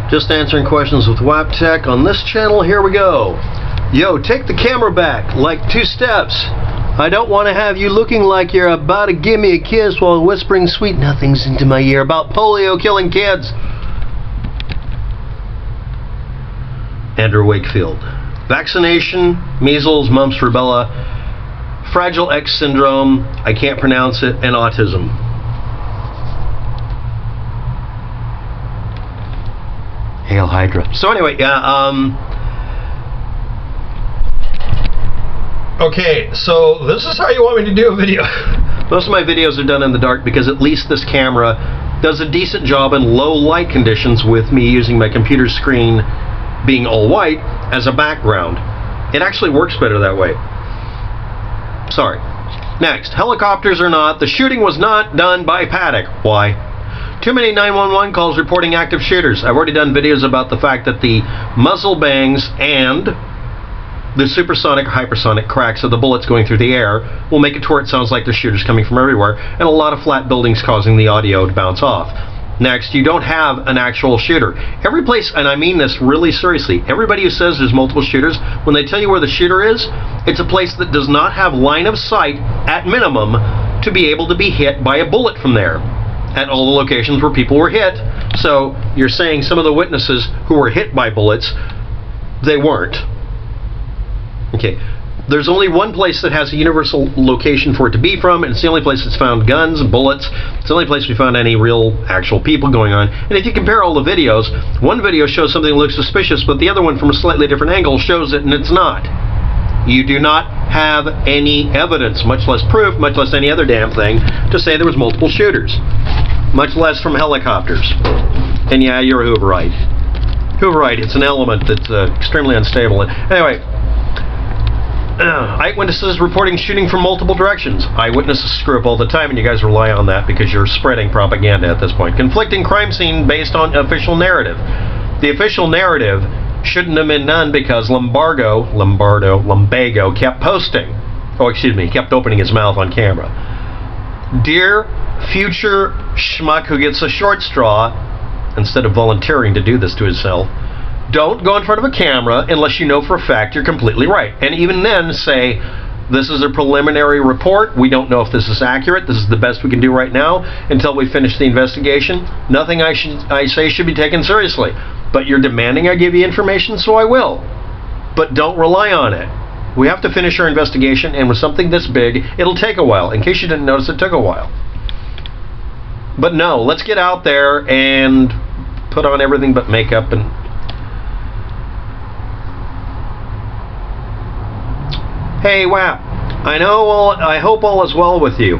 Just answering questions with WAP Tech on this channel. Here we go. Yo, take the camera back, like 2 steps. I don't want to have you looking like you're about to give me a kiss while whispering sweet nothings into my ear about polio killing kids. Andrew Wakefield. Vaccination, measles, mumps, rubella, Fragile X syndrome, I can't pronounce it, and autism. Hail Hydra. So anyway, okay, so this is how you want me to do a video. Most of my videos are done in the dark because at least this camera does a decent job in low light conditions with me using my computer screen being all white as a background. It actually works better that way. Sorry. Next, helicopters or not, the shooting was not done by Paddock. Why? Too many 911 calls reporting active shooters. I've already done videos about the fact that the muzzle bangs and the supersonic, hypersonic cracks of the bullets going through the air will make it to where it sounds like there's shooters coming from everywhere, and a lot of flat buildings causing the audio to bounce off. Next, you don't have an actual shooter. Every place, and I mean this really seriously, everybody who says there's multiple shooters, when they tell you where the shooter is, it's a place that does not have line of sight, at minimum, to be able to be hit by a bullet from there at all the locations where people were hit. So you're saying some of the witnesses who were hit by bullets, they weren't. Okay. There's only one place that has a universal location for it to be from, and it's the only place that's found guns and bullets. It's the only place we found any real, actual people going on. And if you compare all the videos, one video shows something that looks suspicious, but the other one from a slightly different angle shows it, and it's not. You do not have any evidence, much less proof, much less any other damn thing, to say there was multiple shooters. Much less from helicopters. And yeah, you're a Hooverite. Hooverite, it's an element that's extremely unstable. Anyway, eyewitnesses reporting shooting from multiple directions. Eyewitnesses screw up all the time, and you guys rely on that because you're spreading propaganda at this point. Conflicting crime scene based on official narrative. The official narrative shouldn't have been done because Lumbago kept posting. Oh, excuse me, kept opening his mouth on camera. Dear future schmuck who gets a short straw, instead of volunteering to do this to himself, don't go in front of a camera unless you know for a fact you're completely right. And even then say, this is a preliminary report. We don't know if this is accurate. This is the best we can do right now until we finish the investigation. Nothing I say should be taken seriously. But you're demanding I give you information, so I will. But don't rely on it. We have to finish our investigation, and with something this big, it'll take a while. In case you didn't notice, it took a while. But no, let's get out there and put on everything but makeup and... Hey, WAP, I hope all is well with you.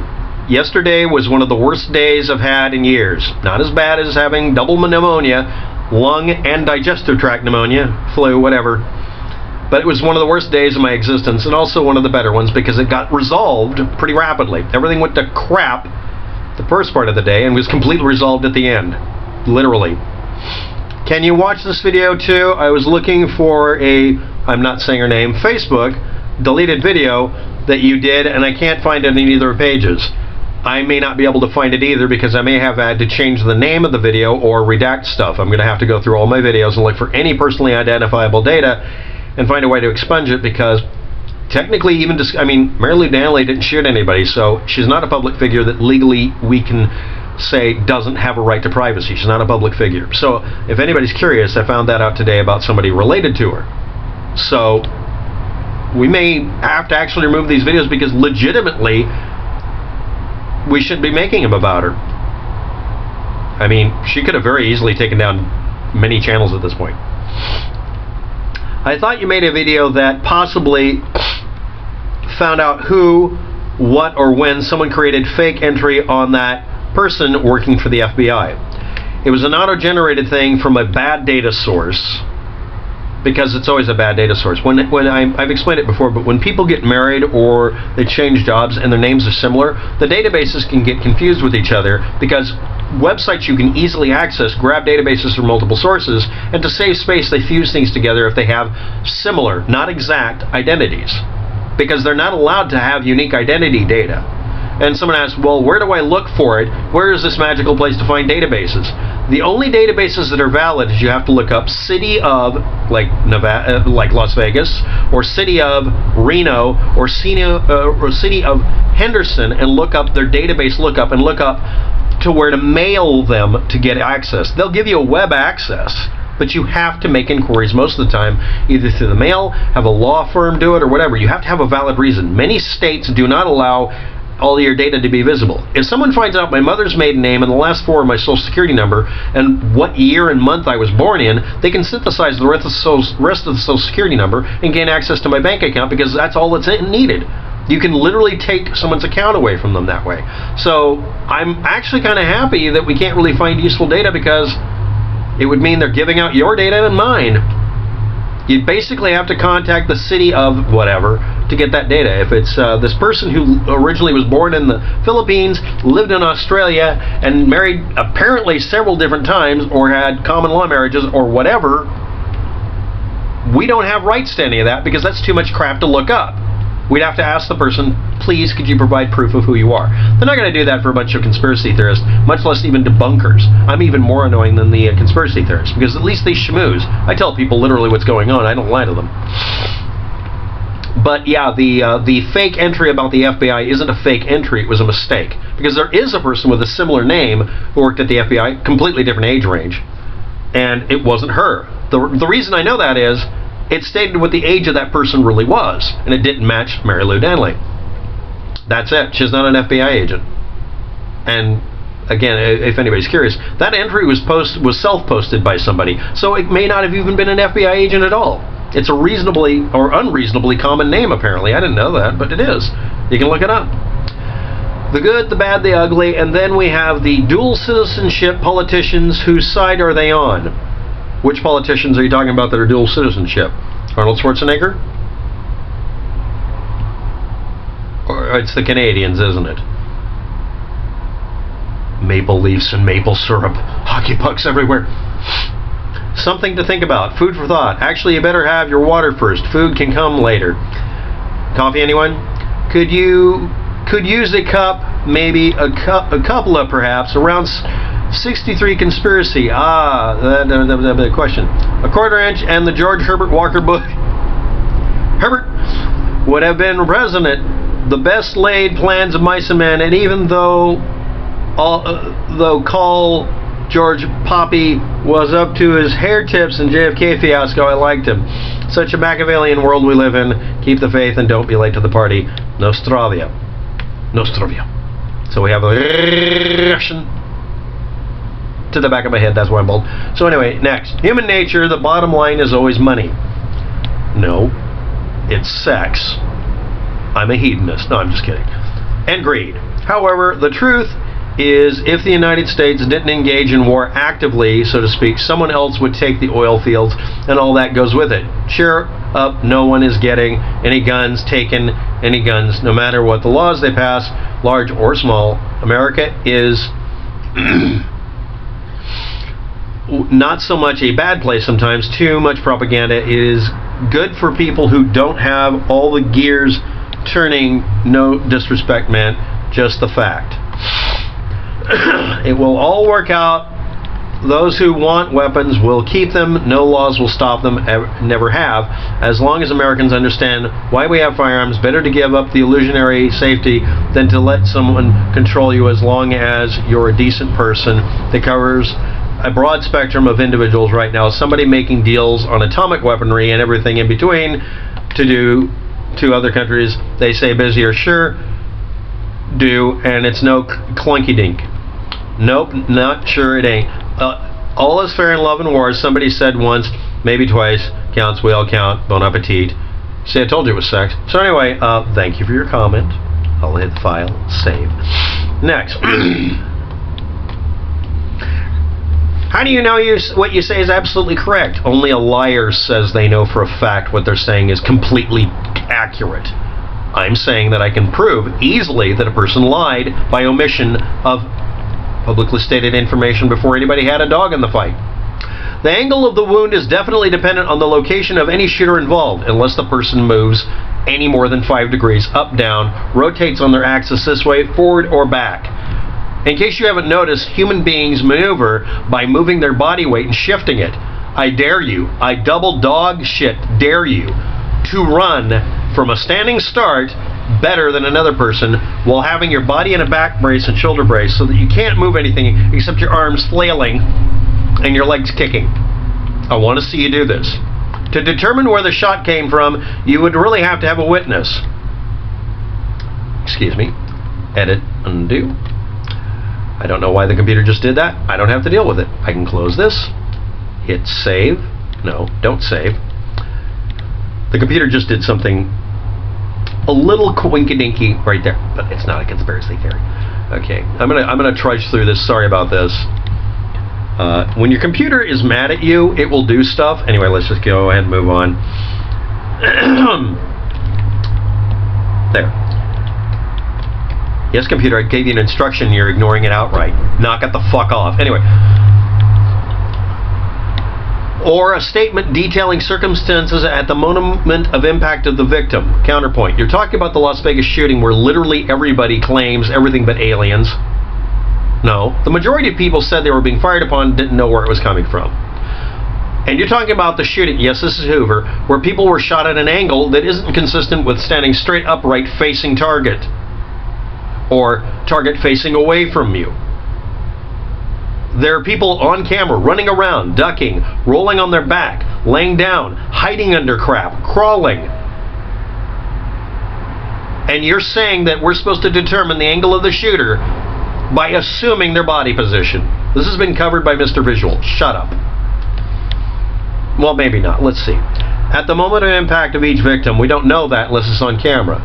Yesterday was one of the worst days I've had in years. Not as bad as having double pneumonia, lung and digestive tract pneumonia, flu, whatever. But it was one of the worst days of my existence, and also one of the better ones because it got resolved pretty rapidly. Everything went to crap the first part of the day and was completely resolved at the end. Literally. Can you watch this video too? I was looking for a, I'm not saying her name, Facebook deleted video that you did, and I can't find it in either pages. I may not be able to find it either because I may have had to change the name of the video or redact stuff. I'm going to have to go through all my videos and look for any personally identifiable data and find a way to expunge it because technically even, Mary Lou Danley didn't shoot anybody, so she's not a public figure that legally we can say doesn't have a right to privacy. She's not a public figure. So if anybody's curious, I found that out today about somebody related to her. So we may have to actually remove these videos because legitimately we shouldn't be making them about her. I mean, she could have very easily taken down many channels at this point. I thought you made a video that possibly found out who, what, or when someone created fake entry on that person working for the FBI. It was an auto-generated thing from a bad data source, because it's always a bad data source. I've explained it before, but when people get married or they change jobs and their names are similar, the databases can get confused with each other because websites you can easily access grab databases from multiple sources, and to save space they fuse things together if they have similar, not exact, identities, because they're not allowed to have unique identity data. And someone asks, well, where do I look for it? Where is this magical place to find databases? The only databases that are valid is you have to look up city of, like Nevada, like Las Vegas, or city of Reno, or city of Henderson, and look up their database lookup and look up to where to mail them to get access. They'll give you a web access, but you have to make inquiries most of the time, either through the mail, have a law firm do it, or whatever. You have to have a valid reason. Many states do not allow all your data to be visible. If someone finds out my mother's maiden name and the last four of my social security number and what year and month I was born in, they can synthesize the rest of the social security number and gain access to my bank account, because that's all that's needed. You can literally take someone's account away from them that way. So I'm actually kind of happy that we can't really find useful data, because it would mean they're giving out your data and mine. You basically have to contact the city of whatever to get that data. If it's this person who originally was born in the Philippines, lived in Australia, and married apparently several different times, or had common law marriages, or whatever, we don't have rights to any of that, because that's too much crap to look up. We'd have to ask the person, please, could you provide proof of who you are? They're not going to do that for a bunch of conspiracy theorists, much less even debunkers. I'm even more annoying than the conspiracy theorists, because at least they schmooze. I tell people literally what's going on. I don't lie to them. But yeah, the fake entry about the FBI isn't a fake entry. It was a mistake, because there is a person with a similar name who worked at the FBI, completely different age range, and it wasn't her. The reason I know that is, it stated what the age of that person really was, and it didn't match Mary Lou Danley. That's it. She's not an FBI agent. And again, if anybody's curious, that entry was self-posted by somebody, so it may not have even been an FBI agent at all. It's a reasonably or unreasonably common name, apparently. I didn't know that, but it is. You can look it up. The good, the bad, the ugly, and then we have the dual citizenship politicians. Whose side are they on? Which politicians are you talking about that are dual citizenship? Arnold Schwarzenegger? Or it's the Canadians, isn't it? Maple leaves and maple syrup. Hockey pucks everywhere. Something to think about. Food for thought. Actually, you better have your water first. Food can come later. Coffee, anyone? Could use a cup, maybe a couple of perhaps, around 63 conspiracy. The question. A quarter inch and the George Herbert Walker book. Herbert would have been president. The best laid plans of mice and men, and even though Call George Poppy was up to his hair tips in JFK fiasco, I liked him. Such a Machiavellian world we live in. Keep the faith and don't be late to the party. Nostrovia. So we have a Russian to the back of my head, that's why I'm bald. So anyway, next. Human nature, the bottom line is always money. No, it's sex. I'm a hedonist. No, I'm just kidding. And greed. However, the truth is, if the United States didn't engage in war actively, so to speak, someone else would take the oil fields, and all that goes with it. Cheer up, no one is getting any guns, taken any guns, no matter what the laws they pass, large or small. America is not so much a bad place sometimes, too much propaganda. It is good for people who don't have all the gears turning. No disrespect meant, just the fact. It will all work out. Those who want weapons will keep them. No laws will stop them, never have. As long as Americans understand why we have firearms, better to give up the illusionary safety than to let someone control you, as long as you're a decent person. That covers a broad spectrum of individuals right now. Somebody making deals on atomic weaponry and everything in between to do to other countries. They say busier, sure do, and it's no clunky dink. Nope, not sure it ain't. All is fair in love and war. Somebody said once, maybe twice. Counts, we all count. Bon appetit. See, I told you it was sex. So anyway, thank you for your comment. I'll hit the file, save. Next. How do you know what you say is absolutely correct? Only a liar says they know for a fact what they're saying is completely accurate. I'm saying that I can prove easily that a person lied by omission of publicly stated information before anybody had a dog in the fight. The angle of the wound is definitely dependent on the location of any shooter involved, unless the person moves any more than 5 degrees, up, down, rotates on their axis this way, forward or back. In case you haven't noticed, human beings maneuver by moving their body weight and shifting it. I dare you, I double dog shit dare you to run from a standing start better than another person while having your body in a back brace and shoulder brace so that you can't move anything except your arms flailing and your legs kicking. I want to see you do this. To determine where the shot came from, you would really have to have a witness. Excuse me. Edit, undo. I don't know why the computer just did that. I don't have to deal with it. I can close this. Hit save. No, don't save. The computer just did something a little coinky-dinky right there, but it's not a conspiracy theory. Okay, I'm gonna trudge through this. Sorry about this. When your computer is mad at you, it will do stuff. Anyway, let's just go ahead and move on. There. Yes, computer, I gave you an instruction. You're ignoring it outright. Knock it the fuck off. Anyway. Or a statement detailing circumstances at the moment of impact of the victim. Counterpoint. You're talking about the Las Vegas shooting where literally everybody claims everything but aliens. No. The majority of people said they were being fired upon, didn't know where it was coming from. And you're talking about the shooting, yes, this is Hoover, where people were shot at an angle that isn't consistent with standing straight upright facing target. Or target facing away from you. There are people on camera running around, ducking, rolling on their back, laying down, hiding under crap, crawling. And you're saying that we're supposed to determine the angle of the shooter by assuming their body position. This has been covered by Mr. Visual. Shut up. Well, maybe not. Let's see. At the moment of impact of each victim, we don't know that unless it's on camera.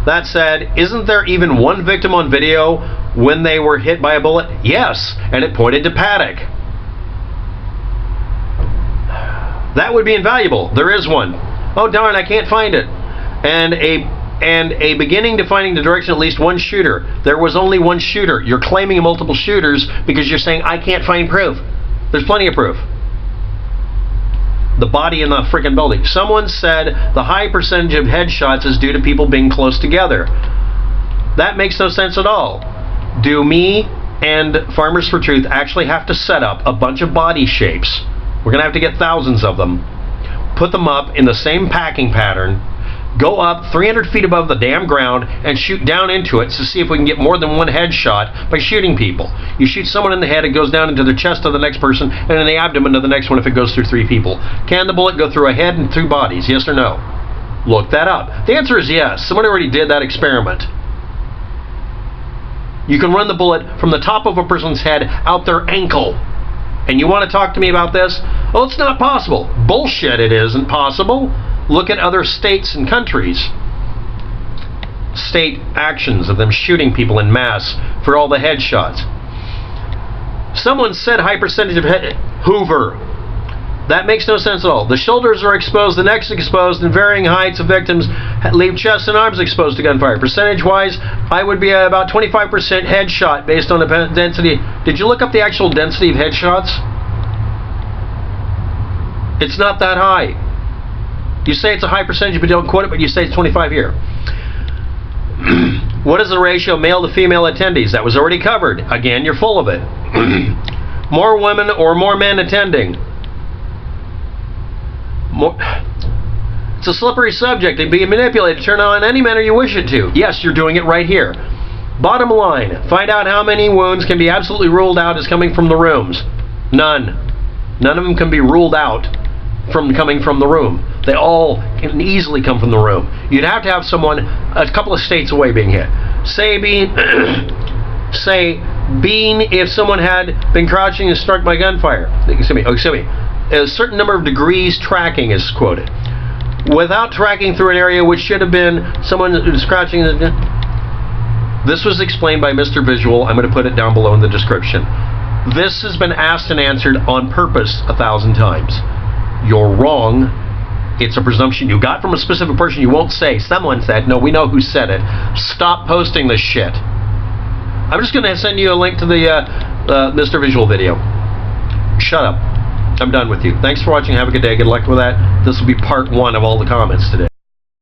That said, isn't there even one victim on video when they were hit by a bullet? Yes, and it pointed to Paddock. That would be invaluable. There is one. Oh darn, I can't find it. And a beginning to finding the direction of at least one shooter. There was only one shooter. You're claiming multiple shooters because you're saying I can't find proof. There's plenty of proof. The body in the freaking building. Someone said the high percentage of headshots is due to people being close together. That makes no sense at all. Do me and Farmers for Truth actually have to set up a bunch of body shapes? We're going to have to get thousands of them. Put them up in the same packing pattern. Go up 300 feet above the damn ground and shoot down into it to see if we can get more than one headshot by shooting people. You shoot someone in the head, it goes down into the chest of the next person and in the abdomen of the next one if it goes through 3 people. Can the bullet go through a head and 2 bodies? Yes or no? Look that up. The answer is yes. Somebody already did that experiment. You can run the bullet from the top of a person's head out their ankle. And you want to talk to me about this? Oh, it's not possible. Bullshit, it isn't possible. Look at other states and countries. State actions of them shooting people in mass for all the headshots. Someone said high percentage of Hoover. That makes no sense at all. The shoulders are exposed, the neck's exposed, and varying heights of victims leave chest and arms exposed to gunfire. Percentage-wise, I would be about 25% headshot based on the density. Did you look up the actual density of headshots? It's not that high. You say it's a high percentage, but don't quote it, but you say it's 25 here. What is the ratio of male to female attendees? That was already covered. Again, you're full of it. More women or more men attending? It's a slippery subject. It'd be manipulated to turn on any manner you wish it to. Yes, you're doing it right here. Bottom line, find out how many wounds can be absolutely ruled out as coming from the rooms. None. None of them can be ruled out from coming from the room. They all can easily come from the room. You'd have to have someone a couple of states away being hit. Say being if someone had been crouching and struck by gunfire. Excuse me. A certain number of degrees tracking is quoted. Without tracking through an area which should have been someone who's crouching. This was explained by Mr. Visual. I'm going to put it down below in the description. This has been asked and answered on purpose 1,000 times. You're wrong. It's a presumption you got from a specific person. You won't say, someone said. No, we know who said it. Stop posting this shit. I'm just going to send you a link to the Mr. Visual video. Shut up. I'm done with you. Thanks for watching. Have a good day. Good luck with that. This will be part 1 of all the comments today.